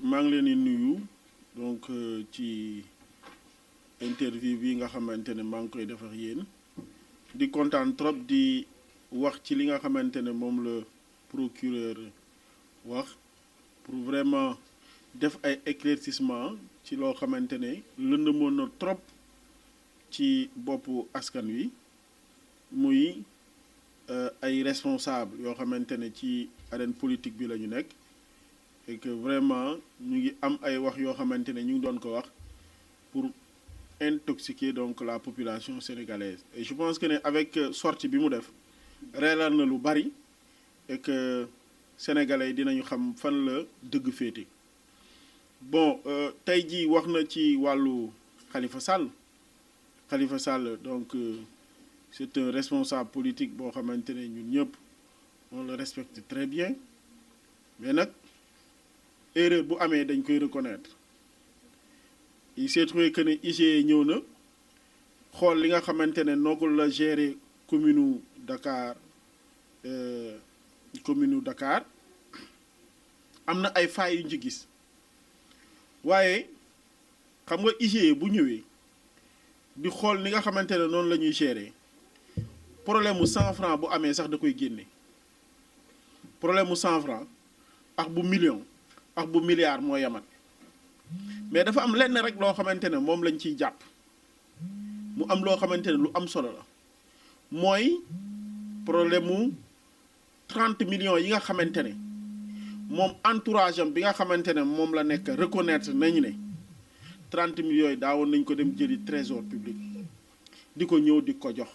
maa ngi leen di nuyu donc ci interview bi nga xamante ne maa ngi koy def ak yéen di kontaan trop di wax ci li nga xamante ne moom la procureur wax pour vraiment def ay éclaircissement ci loo xamante ne lëndëmoon na trop ci boppu askan wi muy ay responsable yoo xamante ne ci arène politique bi la ñu nekk et que vraiment ñu ngi am ay wax yoo xamante ne ñu ngi doon ko wax pour intoxiquer donc la population sénégalaise et je pense que ne avec sortie bi mu def reelal na lu bari et que sénégalais yi dinañu xam fan la dëgg féete bon tey jii wax na ci wàllu Khalifa Sall donc c'est un responsable politique boo xamante ne ñun ñëpp on le respecte très bien mais nag erreur bu amee dañ koy reconnaître il s'est trouvé que ne IGE ñëw na xool li nga xamante ne noo la gérer commune Dakar am na ay failles yu ñu ci gis waaye xam nga IGE bu ñëwee di xool ni nga xamante ne noonu la ñuy gérer problème mu 100 francs bu amee sax da koy génne problème mu 100 francs ak bu million ak bu milliard moo yamat mais dafa am lenn rek loo xamante ne moom lañ ciy jàpp mu am loo xamante ne lu am solo la mooy problème mu 30 millions yi nga xamante ne moom entourage am bi nga xamante ne moom la nekk reconnaître nañu ne 30 millions yi daawoon nañ ko dem jëli trésor public di ko ñëw di ko jox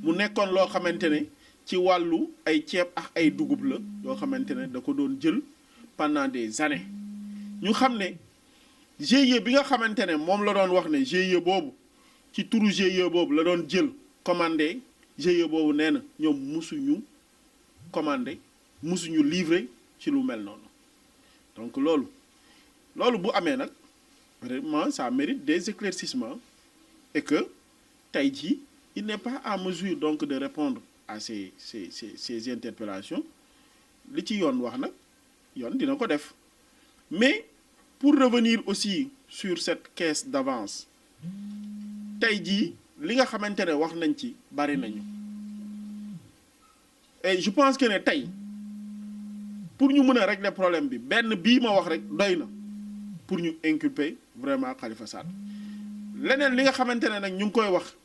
mu nekkoon loo xamante ne ci wàllu ay ceeb ak ay dugub la yoo xamante ne da ko doon jël pendant des années ñu xam ne GIE bi nga xamante ne moom la doon wax ne GIE boobu ci turu GIE boobu la doon jël commandé GIE boobu nee na ñoom musuñu commandé musuñu livré ci lu mel noonu donc loolu bu amee nag vraiment ça mérite des éclaircissements et que tey jii il n'est pas en mesure donc de répondre à ces interpellations li ci yoon wax nag yoon dina ko def mais pour revenir aussi sur cette caisse d'avance tey jii li nga xamante ne wax nañ ci bari nañu et je pense que ne tey pour ñu mën a régler problème bi benn bii ma wax rek doy na pour ñu inculper vraiment Khalifa Sall leneen li nga xamante ne nag ñu ngi koy wax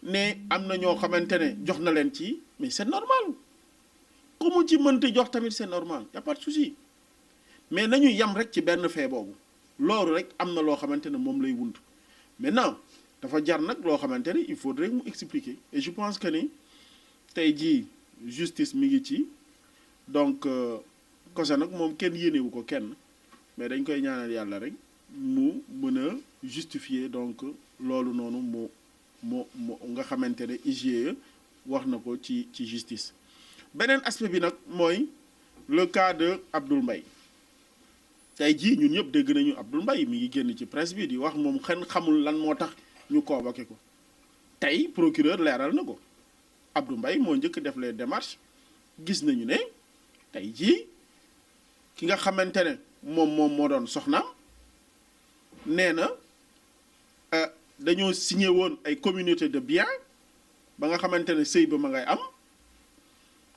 ne am na ñoo xamante ne jox na leen ci mais c'est normal ku mu ci mënti jox tamit c'est normal y a pas de souci mais nañu yam rek ci benn fee boobu loolu rek am na loo xamante ne moom lay wund maintenant dafa jar nag loo xamante ne il faudrait mu expliquer et je pense que ni tey jii justice mi ngi ci donc kose nag moom kenn yéenewu ko kenn mais dañ koy ñaanal yàlla rek mu mën a justifier donc loolu noonu mu nga xamante ne IGE wax na ko ci justice beneen aspect bi nag mooy le cas de Abdoul Mbaye tey jii ñun ñëpp dégg nañu Abdoul Mbaye mi ngi génn ci presse bi di wax moom xen xamul lan moo tax ñu convoqué ko tey procureur leeral na ko Abdoul Mbaye moo njëkk def les démarches gis nañu ne tey jii ki nga xamante ne moom moo doon soxnaam nee na dañoo signé woon ay communauté de biens ba nga xamante ne sëy ba ma ngay am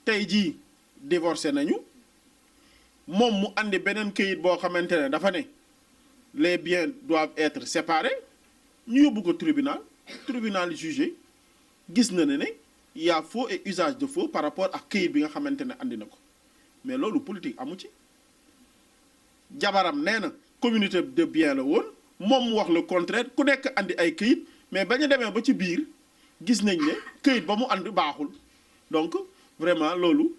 tey jii divorcé nañu moom mu andi beneen këyit boo xamante ne dafa ne les biens doivent être séparés ñu yóbbu ko tribunal jugé gis na ne y a faux et usage de faux par rapport ak këyit bi nga xamante ne andi na ko mais loolu politique amu ci jabaram nee na communauté de biens la woon moom mu wax le contraire ku nekk andi ay këyit mais bañ a demee ba ci biir gis nañ ne këyit ba mu andi baaxul donc vraiment loolu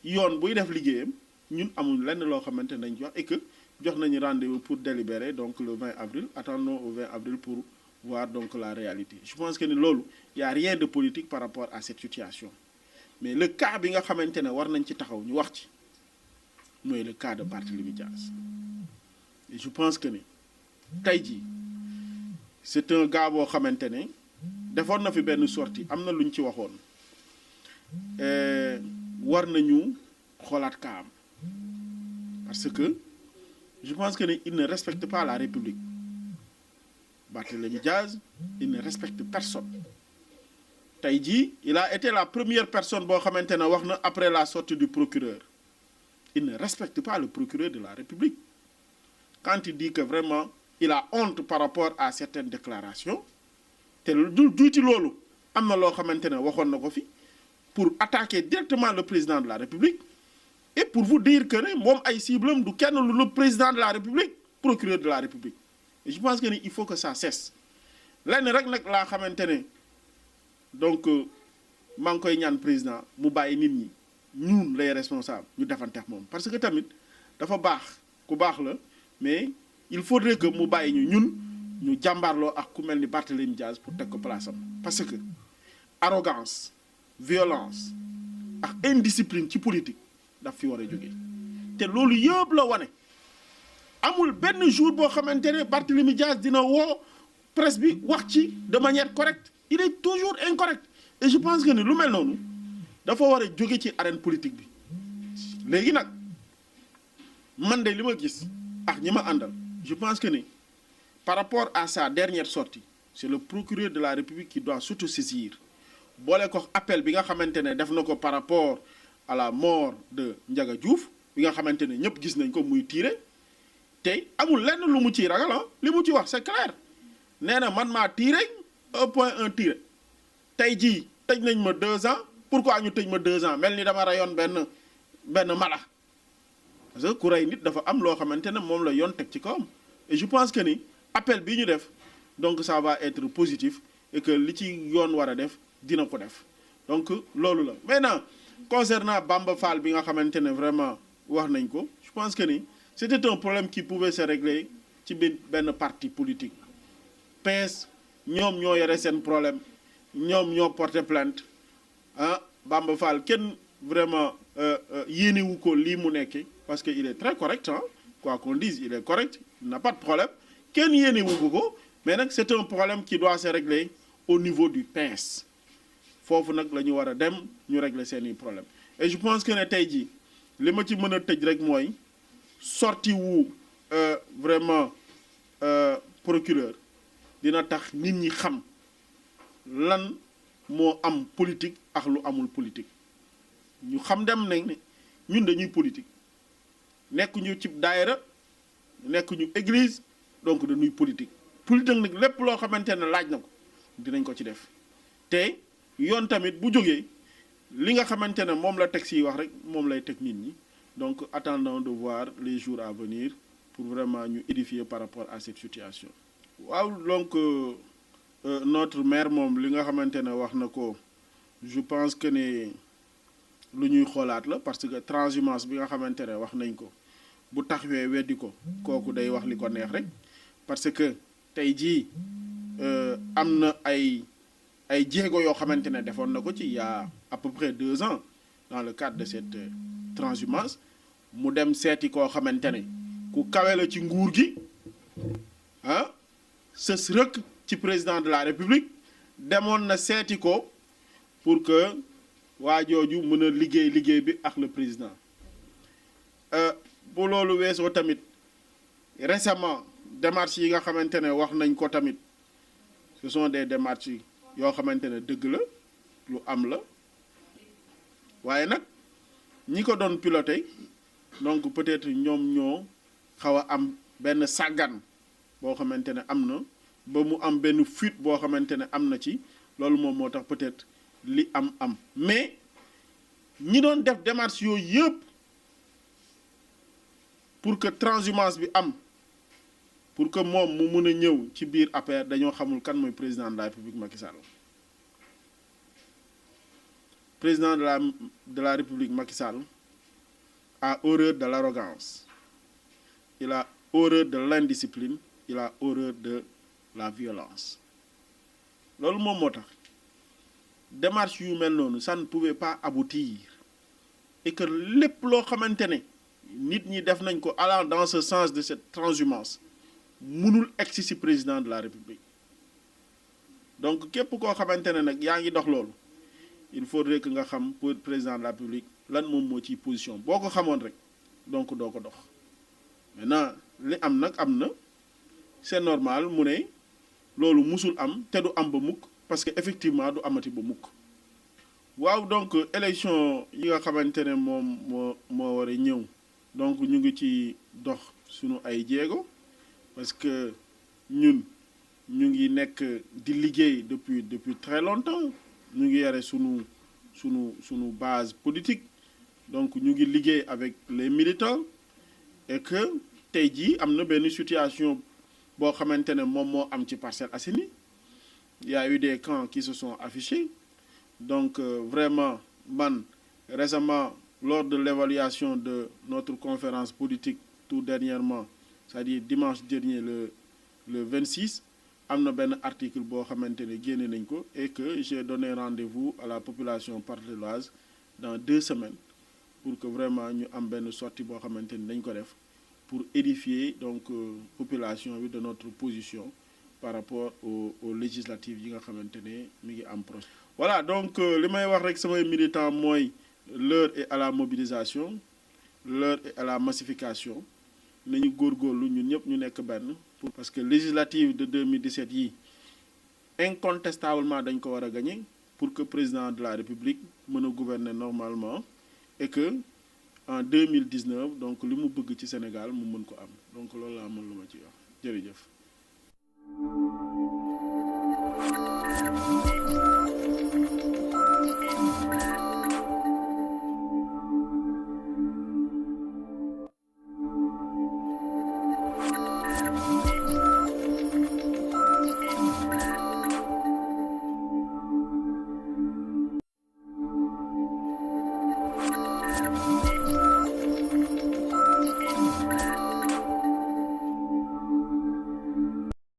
yoon buy def liggéeyam ñun amul lenn loo xamante ne dañ ci wax et que jox nañu rendez-vous pour délibérer donc le 20 avril attendons au 20 avril pour voir donc la réalité je pense que ni loolu y a rien de politique par rapport à cette situation mais le cas bi nga xamante ne war nañ ci taxaw ñu wax ci mooy le cas de Barthélémy Dias et je pense que ni tey jii c'est un gars boo xamante ne defoon na fi benn sortie am na lu ñu ci waxoon war nañu xoolaat kaam parce que je pense que il ne respecte pas la République. Barthélémy Diaz, il ne respecte personne. Tey jii il a été la première personne boo xamante ne wax na après la sortie du procureur. Il ne respecte pas le procureur de la République. Quand il dit que vraiment il a honte par rapport à certaines déclarations te du duuti loolu am na loo xamante ne waxoon na ko fi pour attaquer directement le président de la République et pour vous dire que ne moom ay ciblem du kenn lu le président de la République procureur de la République et je pense que il faut que ça cesse lenn rek nag laa xamante ne donc maa ngi koy ñaan président mu bàyyi nit ñi ñun les responsables ñu defanteex moom parce que tamit dafa baax ku baax la mais il faudrait que mu bàyyi ñun ñu jàmbaarloo ak ku mel ni Barthélémy Diaz pour teg ko place am parce que arrogance violence ak indiscipline ci politique daf fi war a jógee te loolu yëpp la wane amul benn jour boo xamante ne Barthélémy Diaz dina woo presse bi wax ci de manière correcte il est toujours incorrect et je pense que ni lu mel noonu dafa war a jóge ci arène politique bi léegi nag man de li ma gis ak ñi ma àndal je pense que ni par rapport à sa dernière sortie c'est le procureur de la République qui doit s'autosaisir boole ko appel bi nga xamante ne def na ko par rapport à la mort de Ndiaga Diouf bi nga xamante ne ñëpp gis nañ ko muy tiire tey amul lenn lu mu ciy ragal li mu ci wax c'est clair nee na man maa tiire 1.1 tiré tey jii tëj nañ ma 2 ans pourquoi ñu tëj ma 2 ans mel ni dama rayoon benn mala parce que ku rey nit dafa am loo xamante ne moom la yoon teg ci kawam et je pense que ni appel bi ñu def donc ça va être positif et que li ci yoon war a def dina ko def donc loolu la maintenant concernant Bamba Fall bi nga xamante ne vraiment wax nañ ko je pense que ni c'était un problème qui pouvait se régler ci benn parti politique PS ñoom ñoo yore seen problème ñoom ñoo porté plainte ah Bamba Fall kenn vraiment yéenewu ko lii mu nekkee parce que il est très correct quoi qu'on dise il est correct il n'a pas de problème kenn yéenewu ko mais nag c'est un problème qui doit se régler au niveau du PS foofu nag la ñu war a dem ñu régler seeni problème et je pense que ne tey jii li ma ci mën a tëj rek mooy sorti wu vraiment procureur dina tax nit ñi xam lan moo am politique ak lu amul politique ñu xam dem nañ ne ñun dañuy politique nekk ñu ci daayira nekk ñu église donc dañuy politique nag lépp loo xamante ne laaj na ko dinañ ko ci def te yoon tamit bu jógee li nga xamante ne moom la texte yi wax rek moom lay teg nit ñi donc attendons de voir les jours à venir pour vraiment ñu édifier par rapport à cette situation. waaw donc notre maire moom li nga xamante ne wax na ko je pense que ne lu ñuy xoolaat la parce que transhumance bi nga xamante ne wax nañ ko bu taxawee weddi ko kooku day wax li ko neex rek parce que tey jii am na ay jéego yoo xamante ne defoon na ko ci il y a à peu près 2 ans dans le cadre de cette transhumance mu dem seeti koo xamante ne ku kawe la ci nguur gi ah sës rëkk ci président de la République demoon na seeti ko pour que waa jooju mën a liggéey bi ak le président bu loolu weesoo tamit récemment démarches yi nga xamante ne wax nañ ko tamit ce sont des démarches yoo xamante ne dëgg la lu am la waaye nag ñi ko doon piloté donc peut-être ñoom ñoo xaw a am benn sàggan boo xamante ne am na ba mu am benn fuite boo xamante ne am na ci loolu moom moo tax peut-être li am mais ñi doon def démarche yooyu yëpp pour que transhumance bi am pour que moom mu mun a ñëw ci biir APR dañoo xamul kan mooy président de la République Macky Sall président de la République Macky Sall a horreur de l'arrogance il a horreur de l'indiscipline il a horreur de la violence loolu moom moo tax démarche yu mel noonu ça ne pouvait pas aboutir et que lépp loo xamante ne nit ñi def nañ ko allant dans ce sens de cette transhumance mënul egsi ci président de la République donc képp koo xamante ne nag yaa ngi dox loolu il faudrait que nga xam pour président de la République lan moom moo ciy position boo ko xamoon rek donc doo ko dox maintenant li am nag am na c'est normal mu ne loolu musul am te du am ba mukk parce que effectivement du amati ba mukk waaw donc élection yi nga xamante ne moom moo war a ñëw donc ñu ngi ci dox sunu ay jéego parce que ñun ñu ngi nekk di liggéey depuis très longtemps ñu ngi yore sunu base politique donc ñu ngi liggéey avec les militants et que tey jii am na benn situation boo xamante ne moom moo am ci Parcelles Assainies il y a eu des camps qui se sont affichés donc vraiment man récemment lors de l'évaluation de notre conférence politique tout dernièrement c'est-à-dire dimanche dernier le 26 am na benn article boo xamante ne génne nañ ko et que j'ai donné rendez-vous à la population parcelloise dans 2 semaines pour que vraiment ñu am benn sortie boo xamante ni dañ ko def pour édifier donc population bi de notre position par rapport aux législatives yi nga xamante ne mi ngi am proche. Voilà donc li may wax rek samay militants mooy l'heure est à la mobilisation l'heure est à la massification nañu góorgóorlu ñun ñëpp ñu nekk benn parce que législative de 2017 yi incontestablement dañ ko war a gagner pour que président de la République mën a gouverner normalement et que en 2019 donc li mu bëgg ci Sénégal mu mën ko am donc loolu laa mën lu ma ci wax jërëjëf.